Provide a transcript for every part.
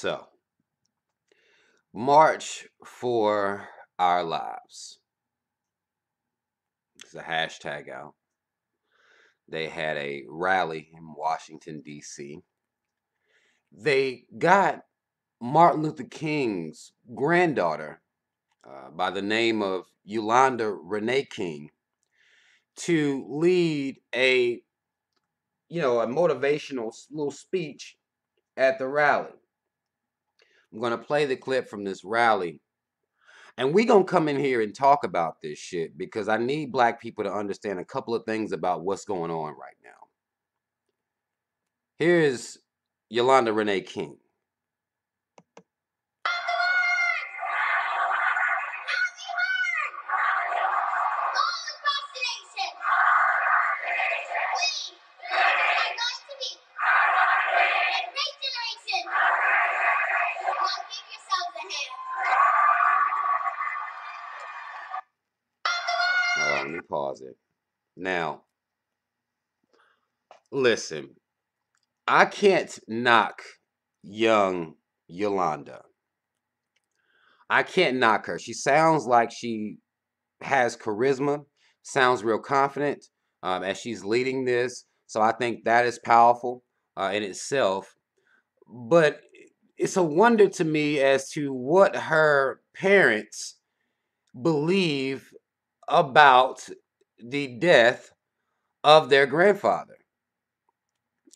So, March for Our Lives. It's a hashtag out. They had a rally in Washington, D.C. They got Martin Luther King's granddaughter by the name of Yolanda King to lead a motivational little speech at the rally. I'm going to play the clip from this rally. And we going to come in here and talk about this shit because I need black people to understand a couple of things about what's going on right now. Here's Yolanda King. Let me pause it. Now, listen, I can't knock young Yolanda. I can't knock her. She sounds like she has charisma, sounds real confident as she's leading this. So I think that is powerful in itself. But it's a wonder to me as to what her parents believe about the death of their grandfather.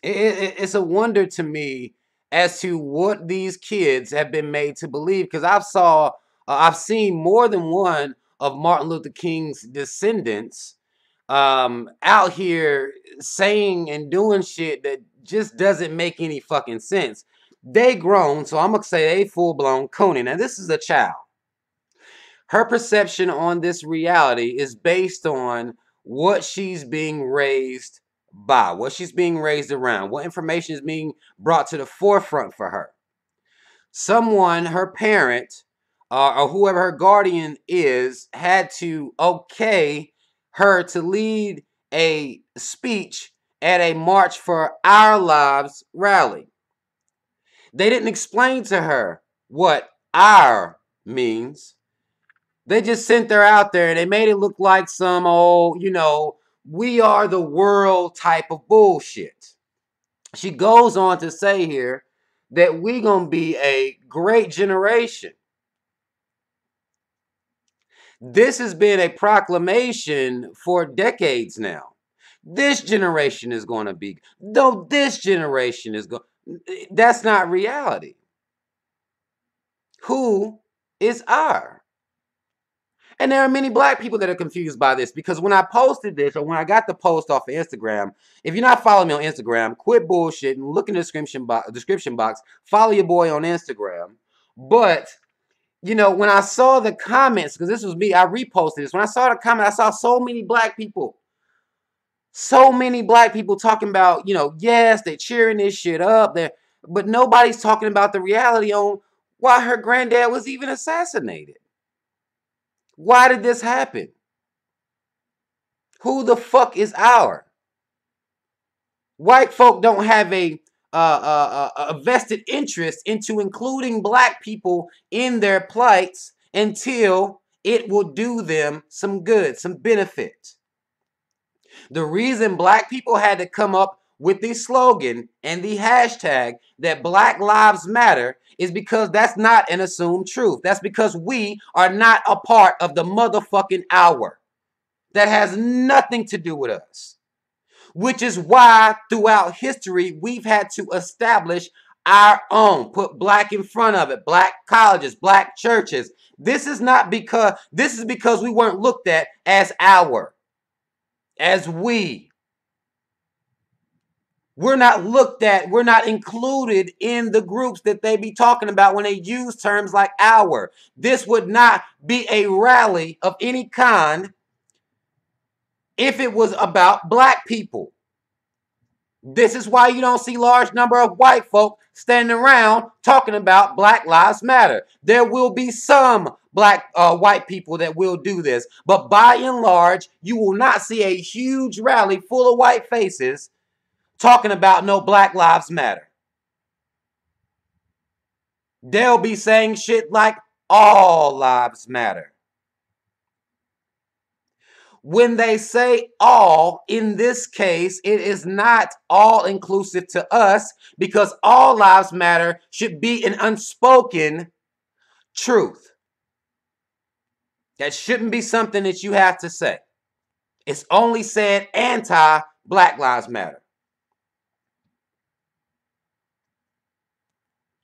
It's a wonder to me as to what these kids have been made to believe, because I've seen more than one of Martin Luther King's descendants out here saying and doing shit that just doesn't make any fucking sense. They grown, so I'm gonna say they full blown Conan. Now this is a child. Her perception on this reality is based on what she's being raised by, what she's being raised around, what information is being brought to the forefront for her. Someone, her parent, or whoever her guardian is, had to okay her to lead a speech at a March for Our Lives rally. They didn't explain to her what our means. They just sent her out there and they made it look like some old, we are the world type of bullshit. She goes on to say here that we gonna be a great generation. This has been a proclamation for decades now. This generation is going to be, though this generation is going, that's not reality. Who is our? And there are many black people that are confused by this, because when I posted this, or when I got the post off of Instagram, if you're not following me on Instagram, quit bullshit and look in the description box, follow your boy on Instagram. But, when I saw the comments, because this was me, I reposted this. When I saw the comment, I saw so many black people. So many black people talking about, yes, they're cheering this shit up. But nobody's talking about the reality on why her granddad was even assassinated. Why did this happen? Who the fuck is our? White folk don't have a vested interest into including black people in their plights until it will do them some good, some benefit. The reason black people had to come up with the slogan and the hashtag that Black Lives Matter is because that's not an assumed truth. That's because we are not a part of the motherfucking hour. That has nothing to do with us. Which is why throughout history we've had to establish our own. Put black in front of it. Black colleges, black churches. This is because we weren't looked at as our. As we. We're not looked at, we're not included in the groups that they be talking about when they use terms like our. This would not be a rally of any kind if it was about black people. This is why you don't see large number of white folk standing around talking about Black Lives Matter. There will be some white people that will do this, but by and large, you will not see a huge rally full of white faces talking about no Black Lives Matter. they'll be saying shit like all lives matter. When they say all, in this case, it is not all inclusive to us, because all lives matter should be an unspoken truth. That shouldn't be something that you have to say. It's only said anti-Black Lives Matter.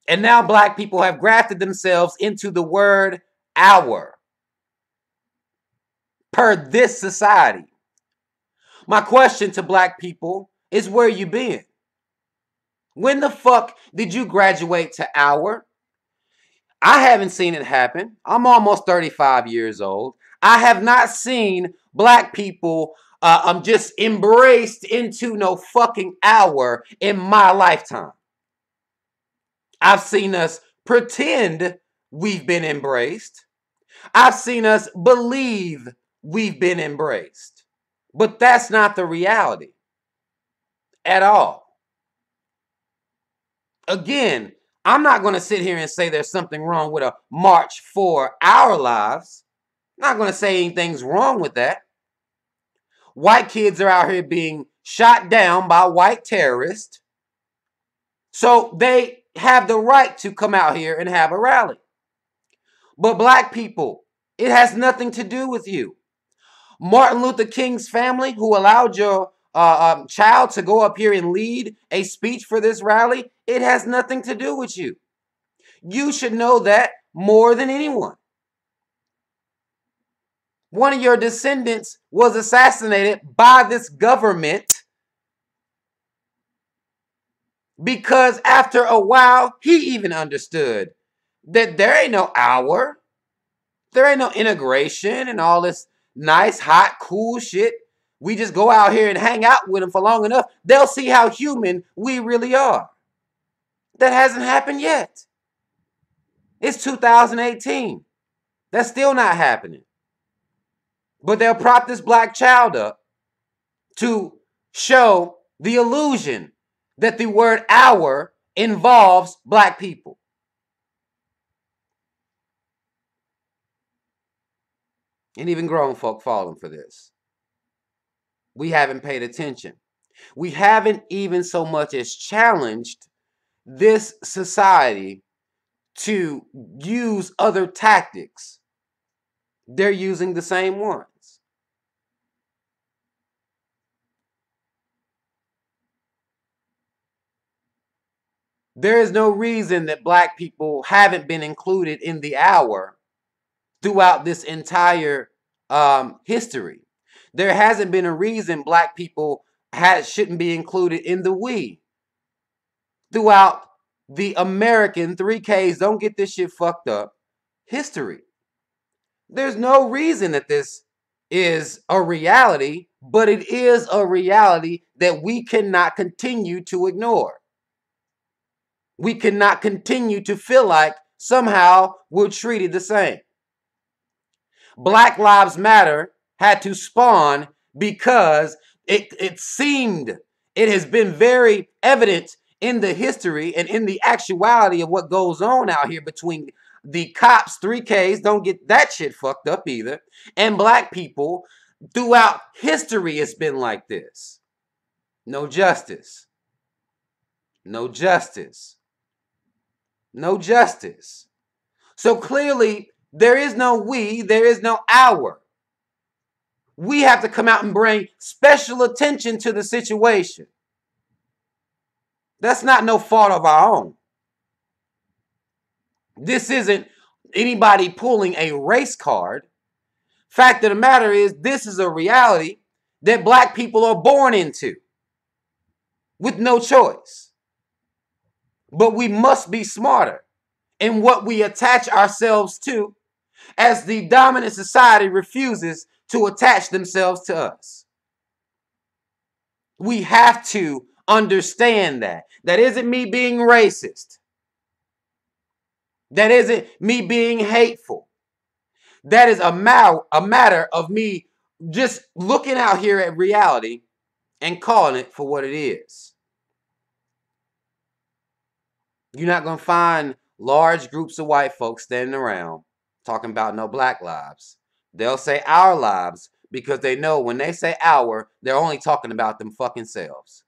And now black people have grafted themselves into the word our, per this society. My question to black people is, where you been? When the fuck did you graduate to our? I haven't seen it happen. I'm almost 35 years old. I have not seen black people just embraced into no fucking our in my lifetime. I've seen us pretend we've been embraced. I've seen us believe we've been embraced. But that's not the reality at all. Again, I'm not going to sit here and say there's something wrong with a march for our lives. I'm not going to say anything's wrong with that. White kids are out here being shot down by white terrorists. So they have the right to come out here and have a rally. But black people, it has nothing to do with you. Martin Luther King's family, who allowed your child to go up here and lead a speech for this rally, it has nothing to do with you. You should know that more than anyone. One of your descendants was assassinated by this government because after a while, he even understood that there ain't no our, there ain't no integration and all this nice, hot, cool shit. We just go out here and hang out with them for long enough, they'll see how human we really are. That hasn't happened yet. It's 2018. That's still not happening. But they'll prop this black child up to show the illusion that the word our involves black people. And even grown folk falling for this. We haven't paid attention. We haven't even so much as challenged this society to use other tactics. They're using the same ones. There is no reason that black people haven't been included in the our throughout this entire history. There hasn't been a reason black people shouldn't be included in the we throughout the American 3Ks, don't get this shit fucked up, history. There's no reason that this is a reality, but it is a reality that we cannot continue to ignore. We cannot continue to feel like somehow we're treated the same. Black Lives Matter had to spawn because it seemed, it has been very evident in the history and in the actuality of what goes on out here between the cops, 3Ks, don't get that shit fucked up either, and black people. Throughout history, it's been like this. No justice. No justice. No justice. So clearly, there is no we, there is no our. We have to come out and bring special attention to the situation. That's not no fault of our own. This isn't anybody pulling a race card. Fact of the matter is, this is a reality that black people are born into with no choice. But we must be smarter in what we attach ourselves to, as the dominant society refuses to attach themselves to us. We have to understand that. That isn't me being racist. That isn't me being hateful. That is a matter of me just looking out here at reality and calling it for what it is. You're not going to find large groups of white folks standing around talking about no black lives. They'll say our lives because they know when they say our, they're only talking about them fucking selves.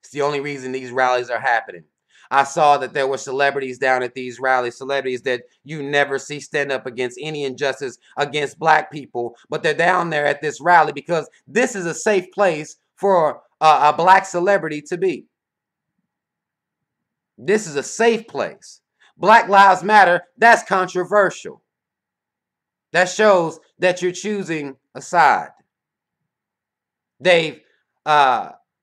It's the only reason these rallies are happening. I saw that there were celebrities down at these rallies, celebrities that you never see stand up against any injustice against black people, but they're down there at this rally because this is a safe place for a black celebrity to be. This is a safe place. Black Lives Matter, that's controversial. That shows that you're choosing a side. They've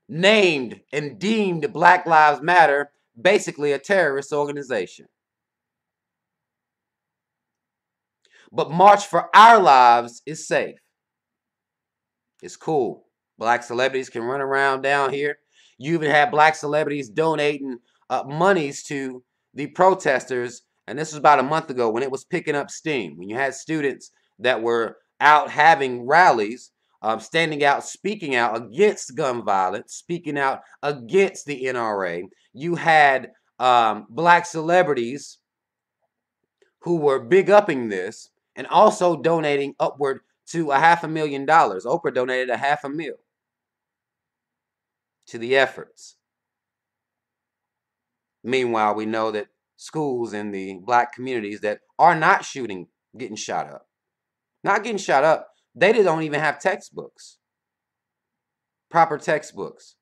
named and deemed Black Lives Matter basically a terrorist organization. But March for Our Lives is safe. It's cool. Black celebrities can run around down here. You even have black celebrities donating monies to the protesters. And this was about a month ago when it was picking up steam. When you had students that were out having rallies, standing out, speaking out against gun violence, speaking out against the NRA. You had black celebrities who were big upping this and also donating upward to $500,000. Oprah donated $500,000 to the efforts. Meanwhile, we know that schools in the black communities that are not shooting, getting shot up. Not getting shot up. They don't even have textbooks. Proper textbooks.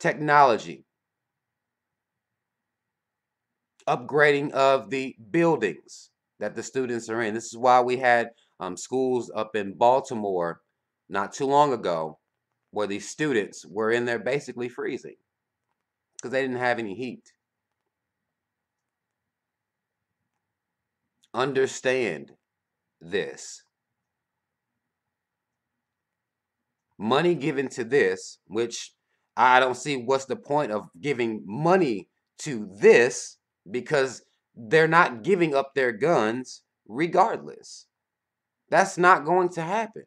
Technology. Upgrading of the buildings that the students are in. This is why we had schools up in Baltimore not too long ago where these students were in there basically freezing because they didn't have any heat. Understand this. Money given to this, which I don't see what's the point of giving money to this because they're not giving up their guns regardless. That's not going to happen.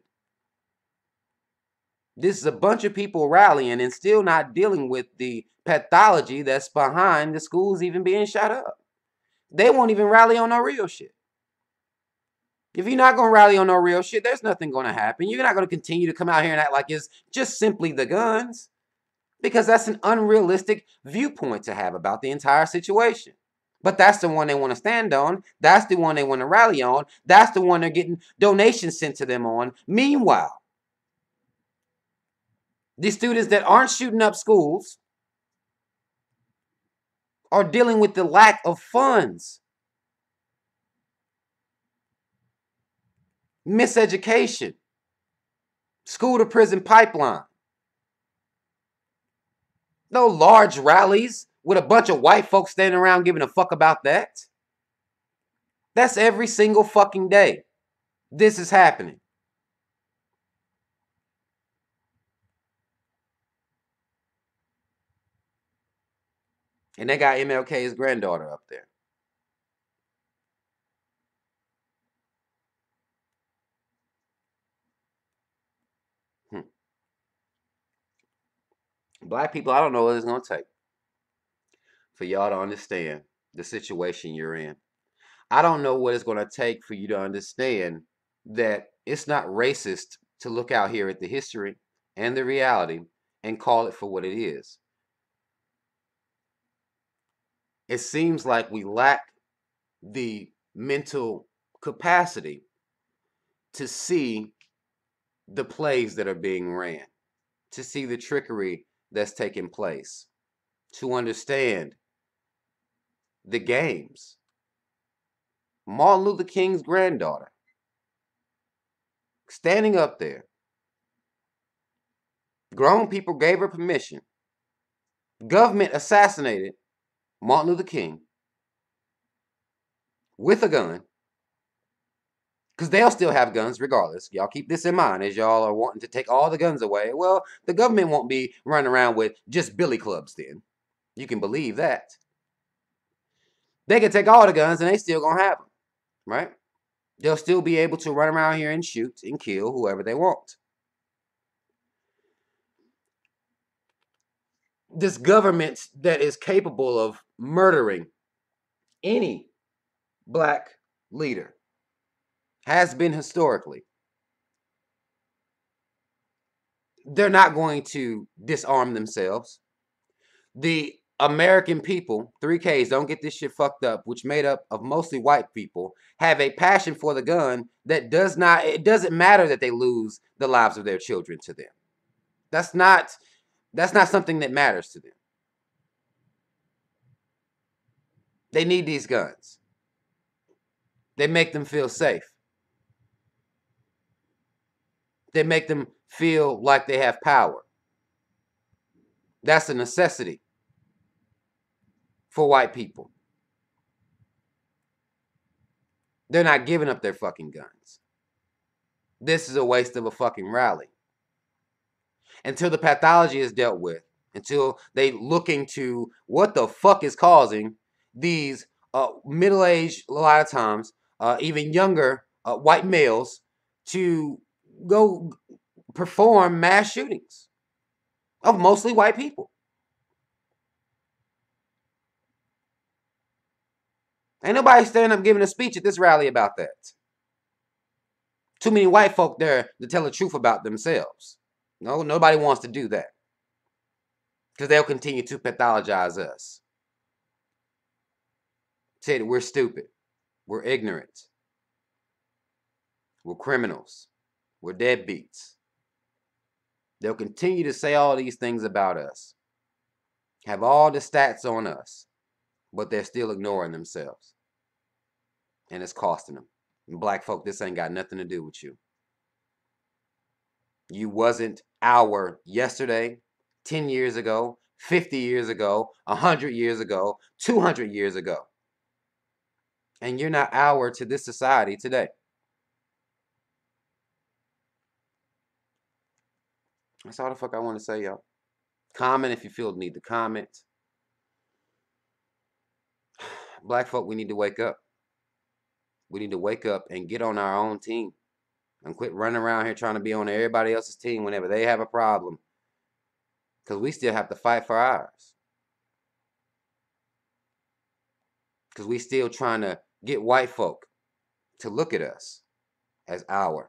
This is a bunch of people rallying and still not dealing with the pathology that's behind the schools even being shot up. They won't even rally on no real shit. If you're not going to rally on no real shit, there's nothing going to happen. You're not going to continue to come out here and act like it's just simply the guns. Because that's an unrealistic viewpoint to have about the entire situation. But that's the one they want to stand on. That's the one they want to rally on. That's the one they're getting donations sent to them on. Meanwhile, the students that aren't shooting up schools are dealing with the lack of funds. Miseducation. School to prison pipeline. No large rallies with a bunch of white folks standing around giving a fuck about that. That's every single fucking day. This is happening. And they got MLK's granddaughter up there. Black people, I don't know what it's going to take for y'all to understand the situation you're in. I don't know what it's going to take for you to understand that it's not racist to look out here at the history and the reality and call it for what it is. It seems like we lack the mental capacity to see the plays that are being ran, to see the trickery that's taking place, to understand the games. Martin Luther King's granddaughter standing up there. Grown people gave her permission. Government assassinated Martin Luther King with a gun. Because they'll still have guns regardless. Y'all keep this in mind as y'all are wanting to take all the guns away. Well, the government won't be running around with just billy clubs then. You can believe that. They can take all the guns and they still gonna have them. Right? They'll still be able to run around here and shoot and kill whoever they want. this government that is capable of murdering any black leader has been historically. They're not going to disarm themselves. The American people, 3Ks, don't get this shit fucked up, which made up of mostly white people, have a passion for the gun that it doesn't matter that they lose the lives of their children to them. That's not something that matters to them. They need these guns. They make them feel safe. They make them feel like they have power. That's a necessity for white people. They're not giving up their fucking guns. This is a waste of a fucking rally. Until the pathology is dealt with, until they look into what the fuck is causing these middle-aged, a lot of times, even younger white males to go perform mass shootings of mostly white people. Ain't nobody standing up giving a speech at this rally about that. Too many white folk there to tell the truth about themselves. No, nobody wants to do that. Because they'll continue to pathologize us. Say that we're stupid. We're ignorant. We're criminals. We're deadbeats. They'll continue to say all these things about us. Have all the stats on us. But they're still ignoring themselves. And it's costing them. And black folk, this ain't got nothing to do with you. You wasn't our yesterday, 10 years ago, 50 years ago, 100 years ago, 200 years ago. And you're not our to this society today. That's all the fuck I want to say, y'all. Comment if you feel the need to comment. Black folk, we need to wake up. We need to wake up and get on our own team. And quit running around here trying to be on everybody else's team whenever they have a problem. Because we still have to fight for ours. Because we still trying to get white folk to look at us as our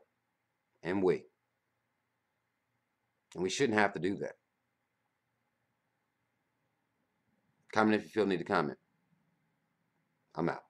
and we. And we shouldn't have to do that. Comment if you feel the need to comment. I'm out.